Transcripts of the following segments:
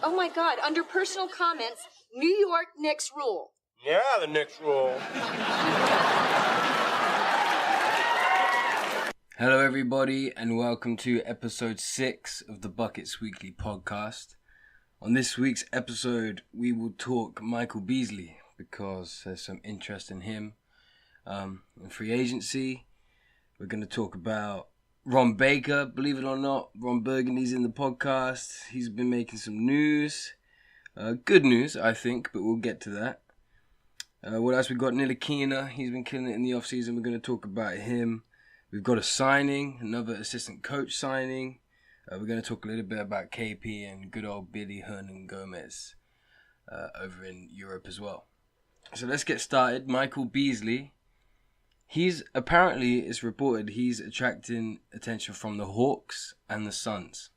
Oh my God, under personal comments, New York Knicks rule. Yeah, the Knicks rule. Hello everybody and welcome to episode 6 of the Buckets Weekly podcast. On this week's episode we will talk Michael Beasley because there's some interest in him in free agency. We're going to talk about Ron Baker, believe it or not. Ron Burgundy's in the podcast. He's been making some news. Good news, I think, but we'll get to that. What else? We've got Ntilikina. He's been killing it in the offseason. We're going to talk about him. We've got a signing, another assistant coach signing. We're going to talk a little bit about KP and good old Billy Hernan Gomez over in Europe as well. So let's get started. Michael Beasley. He's apparently, it's reported, he's attracting attention from the Hawks and the Suns.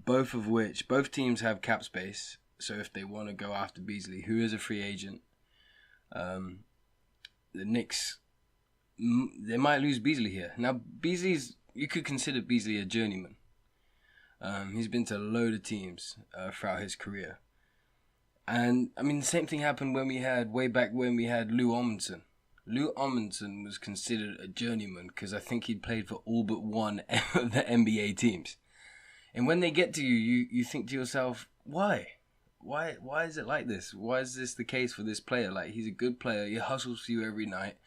Both teams have cap space. So if they want to go after Beasley, who is a free agent, the Knicks, they might lose Beasley here. Now, you could consider Beasley a journeyman. He's been to a load of teams throughout his career. And, I mean, the same thing happened way back when we had Lou Amundsen. Lou Amundsen was considered a journeyman because I think he'd played for all but one of the NBA teams. And when they get to you think to yourself, why? Why is it like this? Why is this the case for this player? Like, he's a good player, he hustles for you every night,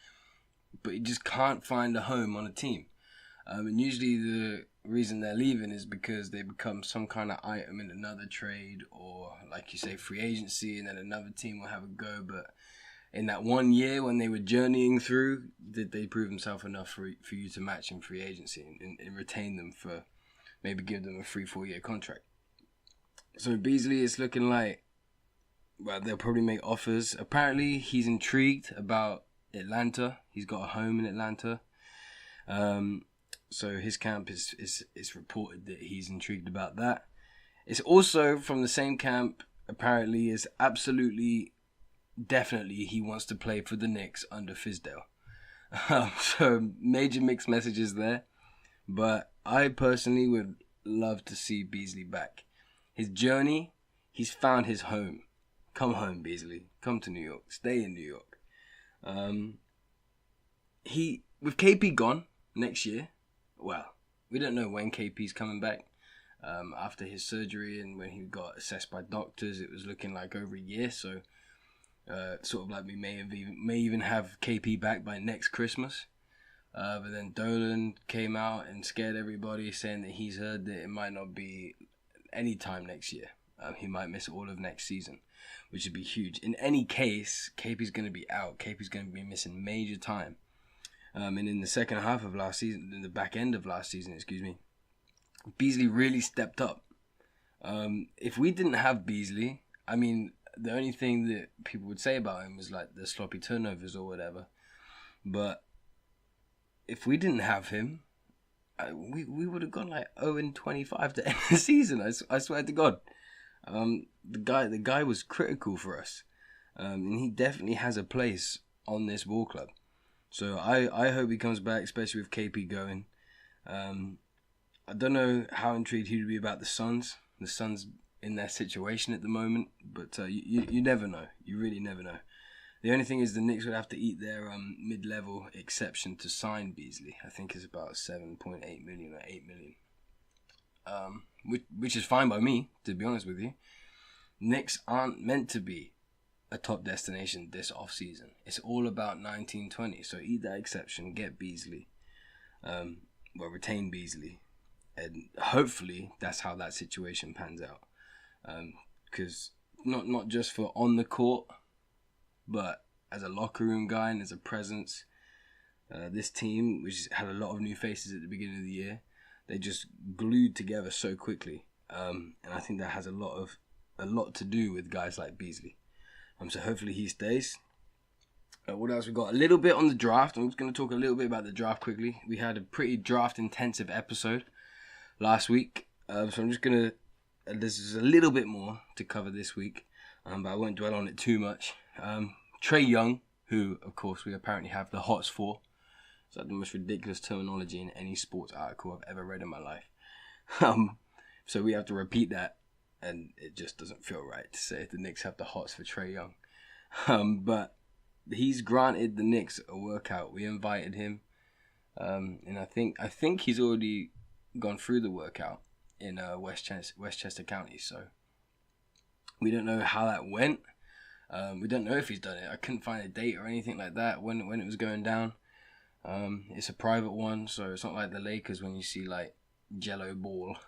but he just can't find a home on a team. And usually the reason they're leaving is because they become some kind of item in another trade or, like you say, free agency, and then another team will have a go. But in that 1 year when they were journeying through, did they prove themselves enough for you to match in free agency and retain them for maybe give them a 3-4 year contract? So Beasley is looking like, well, they'll probably make offers. Apparently he's intrigued about Atlanta. He's got a home in Atlanta. So his camp is reported that he's intrigued about that. It's also from the same camp, apparently, is absolutely, definitely he wants to play for the Knicks under Fizdale. So major mixed messages there. But I personally would love to see Beasley back. His journey, he's found his home. Come home, Beasley. Come to New York. Stay in New York. With KP gone next year, well, we don't know when KP's coming back. After his surgery and when he got assessed by doctors, it was looking like over a year. So, sort of like we may even have KP back by next Christmas. But then Dolan came out and scared everybody, saying that he's heard that it might not be any time next year. He might miss all of next season, which would be huge. In any case, KP's going to be out. KP's going to be missing major time. And in the second half of last season, in the back end of last season, Beasley really stepped up. If we didn't have Beasley, I mean, the only thing that people would say about him was like the sloppy turnovers or whatever. But if we didn't have him, we would have gone like 0-25 to end the season. I swear to God. The guy was critical for us. And he definitely has a place on this ball club. So I hope he comes back, especially with KP going. I don't know how intrigued he would be about the Suns. The Suns in their situation at the moment. But you never know. You really never know. The only thing is the Knicks would have to eat their mid-level exception to sign Beasley. I think it's about 7.8 million or 8 million. Which is fine by me, to be honest with you. Knicks aren't meant to be a top destination this off-season. It's all about 1920. So eat that exception, get Beasley. Retain Beasley. And hopefully that's how that situation pans out. Because not just for on the court, but as a locker room guy and as a presence, this team, which had a lot of new faces at the beginning of the year, they just glued together so quickly. And I think that has a lot to do with guys like Beasley. So hopefully he stays. What else we got? A little bit on the draft. I'm just going to talk a little bit about the draft quickly. We had a pretty draft-intensive episode last week. So I'm just going to... there's a little bit more to cover this week, but I won't dwell on it too much. Trae Young, who, of course, we apparently have the hots for. It's like the most ridiculous terminology in any sports article I've ever read in my life. So we have to repeat that and it just doesn't feel right to say the Knicks have the hots for Trae Young. But he's granted the Knicks a workout. We invited him, and I think he's already gone through the workout in Westchester County. So we don't know how that went. We don't know if he's done it. I couldn't find a date or anything like that when it was going down. It's a private one, so it's not like the Lakers when you see like Jello ball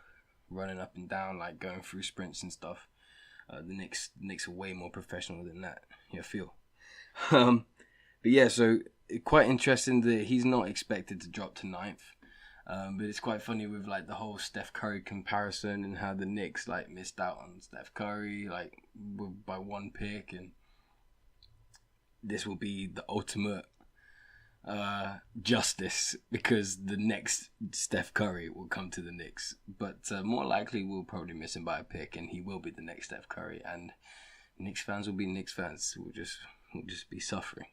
running up and down, like going through sprints and stuff. The Knicks are way more professional than that. I feel. But yeah, so quite interesting that he's not expected to drop to 9th. But it's quite funny with like the whole Steph Curry comparison and how the Knicks like missed out on Steph Curry like by 1 pick, and this will be the ultimate justice because the next Steph Curry will come to the Knicks, but more likely we'll probably miss him by a pick, and he will be the next Steph Curry, and Knicks fans will be Knicks fans. We'll just be suffering.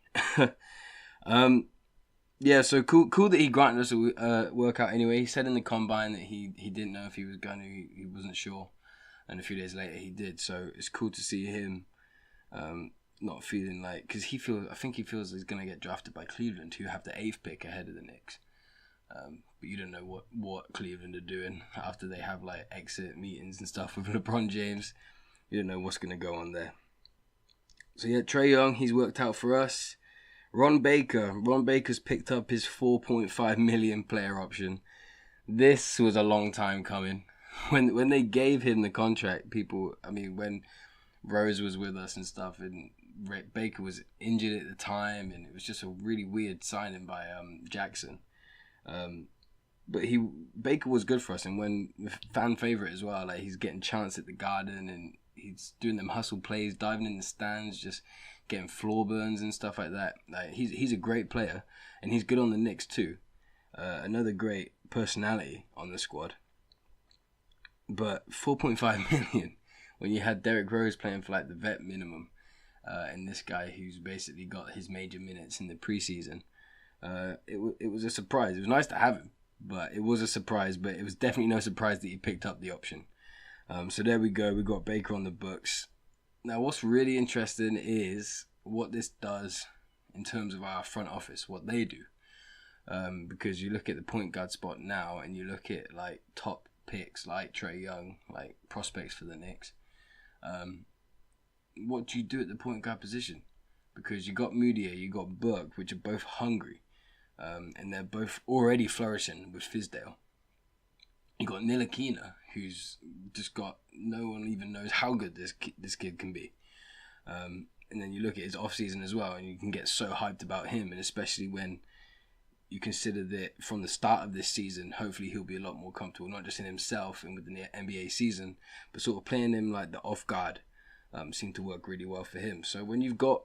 Yeah, so cool that he granted us a workout anyway. He said in the combine that he didn't know if he was going to, he wasn't sure, and a few days later he did. So it's cool to see him not feeling like, because I think he feels he's going to get drafted by Cleveland, who have the 8th pick ahead of the Knicks. But you don't know what Cleveland are doing after they have like exit meetings and stuff with LeBron James. You don't know what's going to go on there. So yeah, Trae Young, he's worked out for us. Ron Baker's picked up his $4.5 million player option. This was a long time coming. When they gave him the contract, when Rose was with us and stuff, and Baker was injured at the time, and it was just a really weird signing by Jackson. But Baker was good for us, and when fan favorite as well. Like, he's getting chance at the Garden, and he's doing them hustle plays, diving in the stands, just getting floor burns and stuff like that. Like, he's a great player, and he's good on the Knicks too. Another great personality on the squad. But $4.5 million when you had Derrick Rose playing for like the vet minimum, and this guy who's basically got his major minutes in the preseason. It was a surprise. It was nice to have him, but it was a surprise. But it was definitely no surprise that he picked up the option. So there we go. We got Baker on the books. Now, what's really interesting is what this does in terms of our front office, what they do. Because you look at the point guard spot now, and you look at like top picks like Trae Young, like prospects for the Knicks. What do you do at the point guard position? Because you got Moutier, you got Burke, which are both hungry, and they're both already flourishing with Fizdale. You got Ntilikina, who's just got, no one even knows how good this kid can be. And then you look at his offseason as well, and you can get so hyped about him, and especially when you consider that from the start of this season, hopefully he'll be a lot more comfortable, not just in himself and within the NBA season, but sort of playing him like the off guard seemed to work really well for him. So when you've got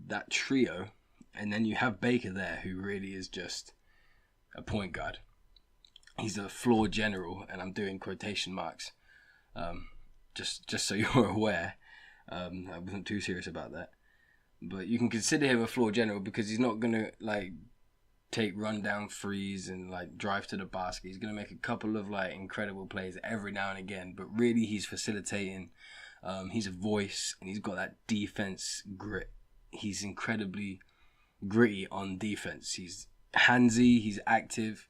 that trio, and then you have Baker there, who really is just a point guard. He's a floor general, and I'm doing quotation marks, just so you're aware. I wasn't too serious about that. But you can consider him a floor general because he's not going to like take rundown threes and like drive to the basket. He's going to make a couple of like incredible plays every now and again, but really he's facilitating. He's a voice, and he's got that defense grit. He's incredibly gritty on defense. He's handsy, he's active,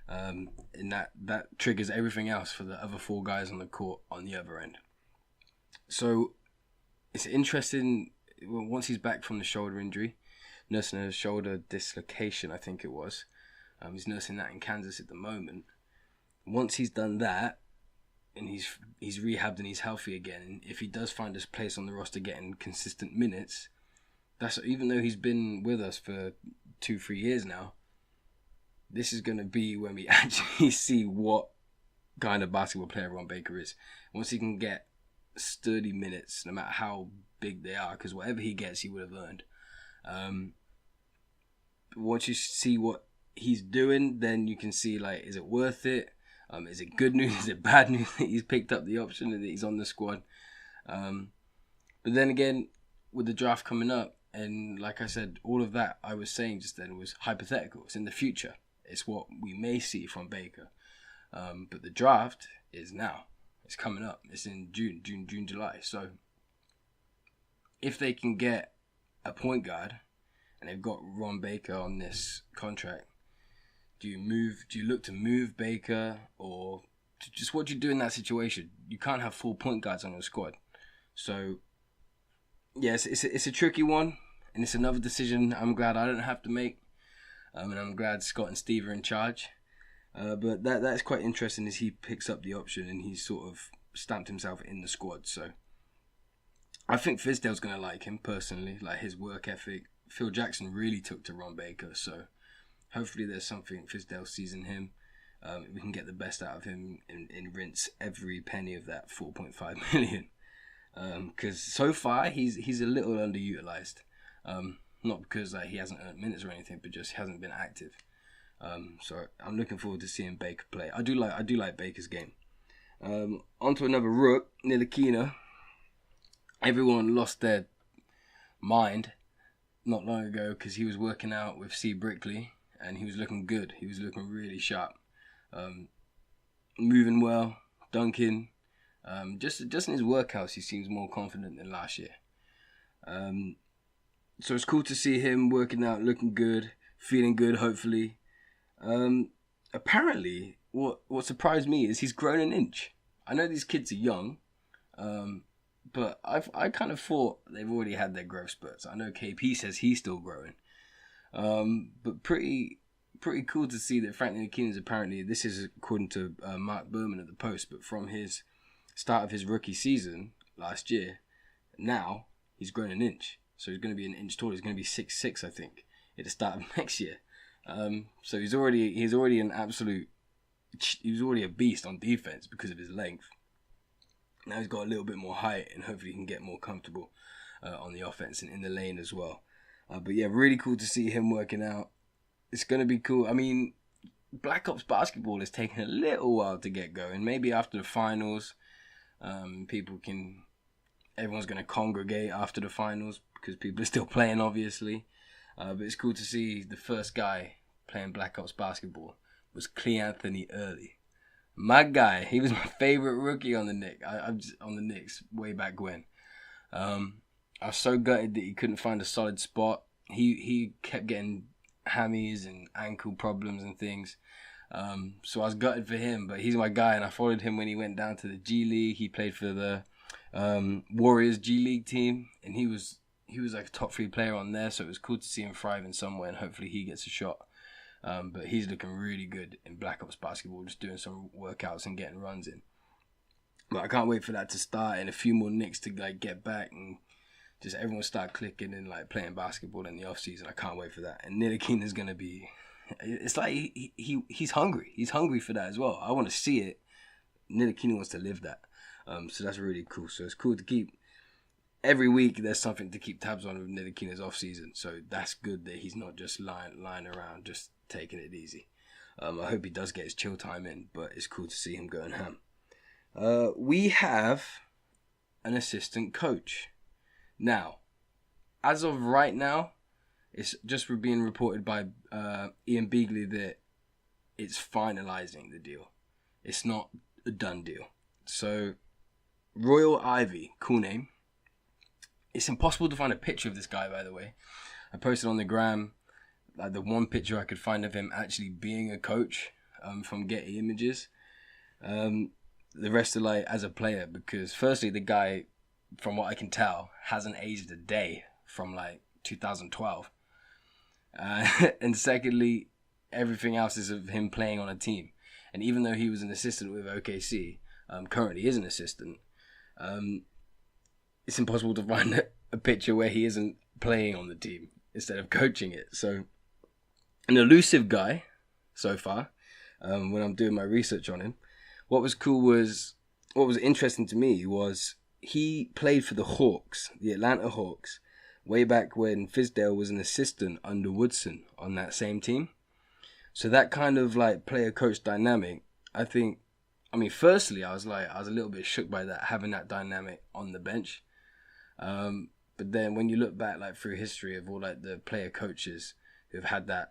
and that triggers everything else for the other 4 guys on the court on the other end. So it's interesting, once he's back from the shoulder injury, nursing a shoulder dislocation, I think it was. He's nursing that in Kansas at the moment. Once he's done that, and he's rehabbed and he's healthy again, and if he does find his place on the roster getting consistent minutes, that's, even though he's been with us for 2-3 years now, this is going to be when we actually see what kind of basketball player Ron Baker is. Once he can get sturdy minutes, no matter how big they are, because whatever he gets, he would have earned. Once you see what he's doing, then you can see, like, is it worth it? Is it good news? Is it bad news that he's picked up the option and that he's on the squad? But then again, with the draft coming up, and like I said, all of that I was saying just then was hypothetical. It's in the future. It's what we may see from Baker. But the draft is now. It's coming up. It's in June, July. So if they can get a point guard and they've got Ron Baker on this contract, do you look to move Baker, or just what do you do in that situation? You can't have 4 point guards on your squad. So yes, it's a tricky one, and it's another decision I'm glad I don't have to make. And I'm glad Scott and Steve are in charge. But that's quite interesting as he picks up the option and he's sort of stamped himself in the squad. So I think Fizdale's going to like him personally, like his work ethic. Phil Jackson really took to Ron Baker, so hopefully there's something Fizdale sees in him. We can get the best out of him and rinse every penny of that 4.5 million. Because so far he's a little underutilized. Not because he hasn't earned minutes or anything, but just hasn't been active. So I'm looking forward to seeing Baker play. I do like Baker's game. On to another rook, Ntilikina. Everyone lost their mind not long ago because he was working out with C. Brickley and he was looking good. He was looking really sharp. Moving well, dunking. Just in his workouts, he seems more confident than last year. So it's cool to see him working out, looking good, feeling good, hopefully. Apparently, what surprised me is he's grown an inch. I know these kids are young, but I kind of thought they've already had their growth spurts. I know KP says he's still growing. But pretty cool to see that Frank Ntilikina is apparently, this is according to Mark Berman at the Post, but from his start of his rookie season last year, now he's grown an inch. So he's going to be an inch taller. He's going to be 6'6", I think, at the start of next year. So he's already an absolute, he was already a beast on defense because of his length. Now he's got a little bit more height and hopefully he can get more comfortable on the offense and in the lane as well. But yeah, really cool to see him working out. It's going to be cool. I mean, Black Ops basketball is taking a little while to get going. Maybe after the finals, everyone's going to congregate after the finals because people are still playing, obviously. But it's cool to see the first guy playing Black Ops basketball was Anthony Early. My guy, he was my favorite rookie on the Knicks. On the Knicks way back when. I was so gutted that he couldn't find a solid spot. He kept getting hammies and ankle problems and things. So I was gutted for him, but he's my guy, and I followed him when he went down to the G League. He played for the Warriors G League team, and he was like a top 3 player on there, so it was cool to see him thriving somewhere, and hopefully he gets a shot. But he's looking really good in Black Ops basketball, just doing some workouts and getting runs in. But I can't wait for that to start and a few more Knicks to like get back and just everyone start clicking and like playing basketball in the off season. I can't wait for that. And Ntilikina is gonna be. It's like he's hungry. He's hungry for that as well. I want to see it. Ntilikina wants to live that. So that's really cool. So it's cool to keep. Every week there's something to keep tabs on with Ntilikina's off season. So that's good that he's not just lying around, just taking it easy. I hope he does get his chill time in, but it's cool to see him going ham. We have an assistant coach. Now, as of right now, it's just being reported by Ian Beagley that it's finalizing the deal. It's not a done deal. So, Royal Ivy, cool name. It's impossible to find a picture of this guy, by the way. I posted on the gram like the one picture I could find of him actually being a coach from Getty Images. The rest are like as a player, because firstly, the guy, from what I can tell, hasn't aged a day from like 2012. And secondly, everything else is of him playing on a team. And even though he was an assistant with OKC, currently is an assistant, it's impossible to find a picture where he isn't playing on the team instead of coaching it. So, an elusive guy so far, when I'm doing my research on him. What was interesting to me was he played for the Hawks, the Atlanta Hawks, way back when Fizdale was an assistant under Woodson on that same team. So that kind of like player-coach dynamic, firstly, I was a little bit shook by that, having that dynamic on the bench. But then when you look back like through history of all like the player coaches who've had that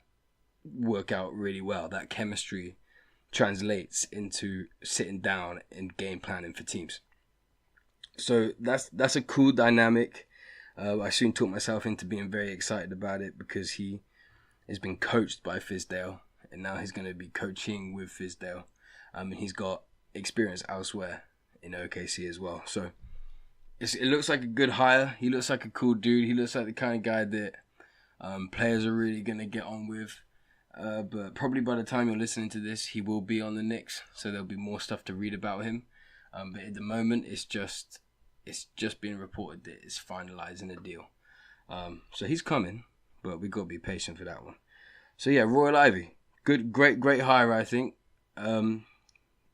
work out really well, that chemistry translates into sitting down and game planning for teams. So that's a cool dynamic. I soon talked myself into being very excited about it because he has been coached by Fizdale, and now he's going to be coaching with Fizdale. And he's got experience elsewhere in OKC as well. So it looks like a good hire. He looks like a cool dude. He looks like the kind of guy that players are really going to get on with. But probably by the time you're listening to this, he will be on the Knicks, so there'll be more stuff to read about him. But at the moment, it's just being reported that it's finalising a deal. So he's coming, but we've got to be patient for that one. So yeah, Royal Ivey, great hire, I think.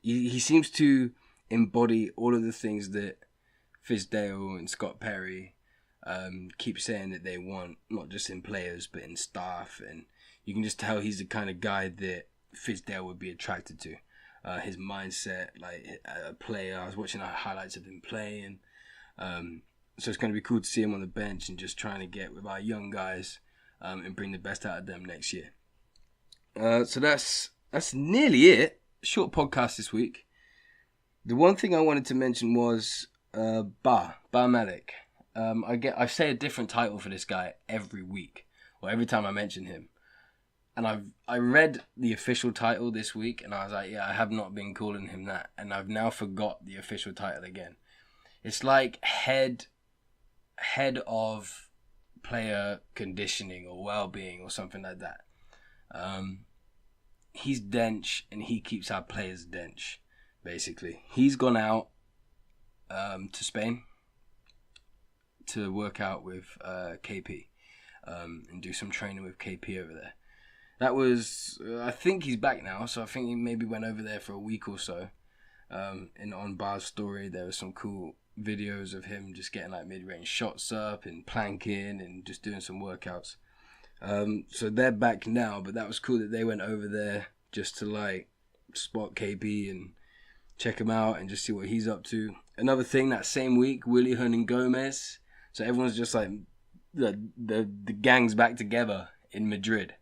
He seems to embody all of the things that Fizdale and Scott Perry keep saying that they want, not just in players but in staff, and you can just tell he's the kind of guy that Fizdale would be attracted to. His mindset, like a player. I was watching highlights of him playing. So it's going to be cool to see him on the bench and just trying to get with our young guys and bring the best out of them next year. So that's nearly it. Short podcast this week. The one thing I wanted to mention was Bar Malik. I say a different title for this guy every week, or every time I mention him. And I read the official title this week, and I was like, yeah, I have not been calling him that, and I've now forgot the official title again. It's like head of player conditioning or well-being or something like that. He's dench, and he keeps our players dench, basically. He's gone out to Spain to work out with KP and do some training with KP over there. That was, I think he's back now, so I think he maybe went over there for a week or so. And on Bar's story, there were some cool videos of him just getting like mid-range shots up and planking and just doing some workouts. So they're back now, but that was cool that they went over there just to like spot KP and check him out and just see what he's up to. Another thing, that same week, Willy and Gomez. So everyone's just like, the gang's back together in Madrid.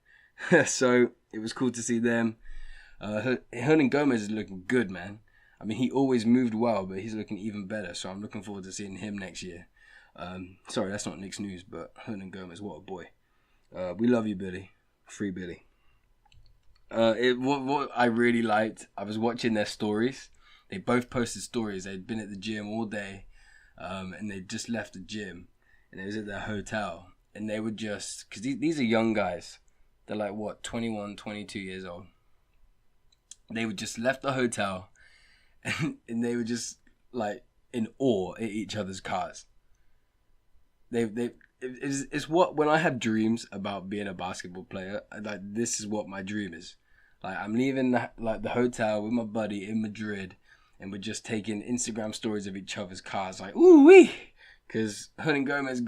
So it was cool to see them. Hernan Gomez is looking good, man. I mean, he always moved well, but he's looking even better. So I'm looking forward to seeing him next year. Sorry, that's not Knicks news, but Hernan Gomez, what a boy. We love you, Billy. Free Billy. What I really liked, I was watching their stories. They both posted stories. They'd been at the gym all day, and they just left the gym, and they was at their hotel, and they would just, because these are young guys. They're like, what, 21, 22 years old. They would just left the hotel, and they were just like in awe at each other's cars. It's what, when I have dreams about being a basketball player, like this is what my dream is. Like I'm leaving the hotel with my buddy in Madrid, and we're just taking Instagram stories of each other's cars, like ooh wee, because Hernan Gomez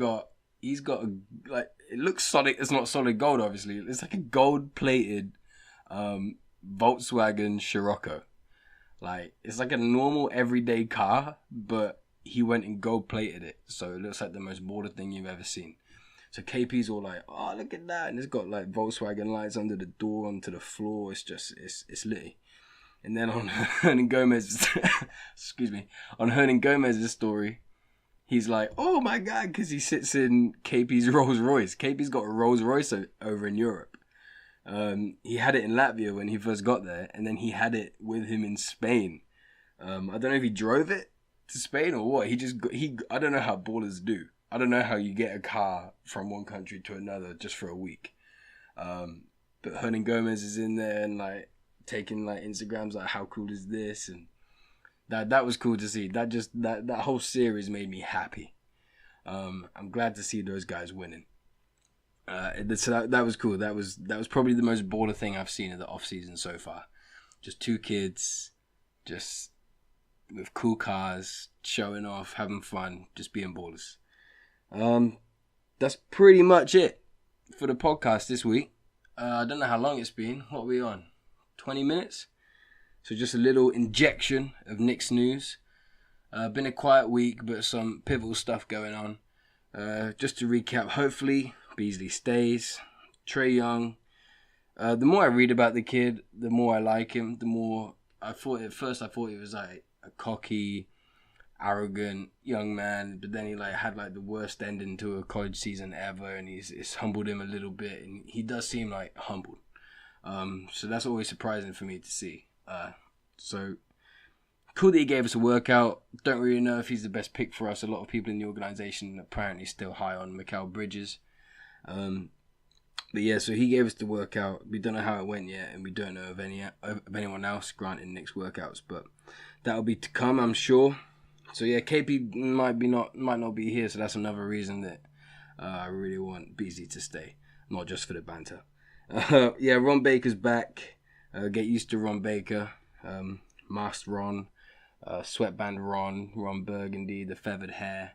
he's got a, like, it looks solid. It's not solid gold, obviously. It's like a gold plated Volkswagen Scirocco. Like it's like a normal everyday car, but he went and gold plated it, so it looks like the most baller thing you've ever seen. So KP's all like, oh, look at that, and it's got like Volkswagen lights under the door, onto the floor. It's just it's litty. And then on Hernan Gomez, on Hernan Gomez's story, he's like, oh my god, because he sits in KP's Rolls Royce. KP's got a Rolls Royce over in Europe. He had it in Latvia when he first got there, and then he had it with him in Spain. I don't know if he drove it to Spain or what. I don't know how ballers do. I don't know how you get a car from one country to another just for a week. But Hernan Gomez is in there and like taking like Instagrams, like how cool is this, and that was cool to see. That whole series made me happy. I'm glad to see those guys winning. So that was cool. That was probably the most baller thing I've seen in the off season so far. Just two kids, just with cool cars, showing off, having fun, just being ballers. That's pretty much it for the podcast this week. I don't know how long it's been. What are we on? 20 minutes? So just a little injection of Knicks news. Been a quiet week, but some pivotal stuff going on. Just to recap, hopefully Beasley stays. Trae Young, The more I read about the kid, the more I like him. The more I thought he was like a cocky, arrogant young man, but then he like had like the worst ending to a college season ever, and it's humbled him a little bit, and he does seem like humbled. So that's always surprising for me to see. So cool that he gave us a workout. Don't really know if he's the best pick for us. A lot of people in the organization apparently still high on Mikal Bridges. But yeah, so he gave us the workout. We don't know how it went yet, and we don't know of anyone else granting Nick's workouts, but that'll be to come, I'm sure. So yeah, KP might not be here, so that's another reason that I really want BZ to stay, not just for the banter. Yeah, Ron Baker's back. Get used to Ron Baker, Masked Ron, Sweatband Ron Burgundy, the feathered hair,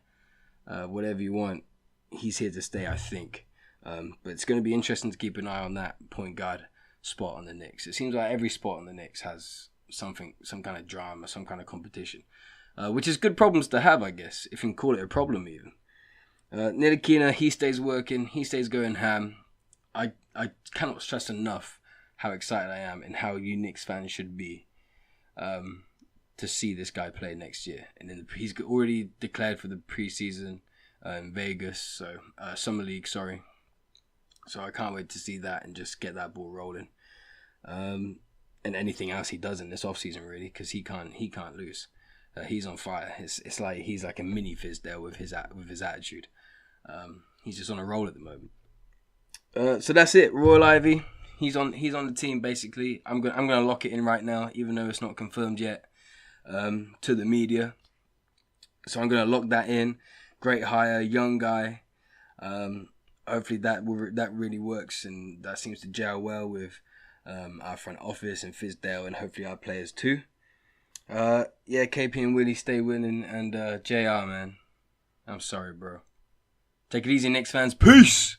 whatever you want. He's here to stay, I think. But it's going to be interesting to keep an eye on that point guard spot on the Knicks. It seems like every spot on the Knicks has some kind of drama, some kind of competition, which is good problems to have, I guess, if you can call it a problem even. Ntilikina, he stays working, he stays going ham. I cannot stress enough how excited I am and how you Knicks fans should be to see this guy play next year. And then he's already declared for the preseason in Vegas, so summer league, sorry. So I can't wait to see that and just get that ball rolling. And anything else he does in this offseason, really, because he can't lose. He's on fire. It's like he's like a mini Fizdale with his attitude. He's just on a roll at the moment. So that's it. Royal Ivy, he's on the team basically. I'm gonna lock it in right now, even though it's not confirmed yet to the media. So I'm gonna lock that in. Great hire, young guy. Hopefully that really works, and that seems to gel well with our front office and Fizdale, and hopefully our players too. Yeah, KP and Willy stay winning, and JR, man, I'm sorry, bro. Take it easy, Knicks fans. Peace!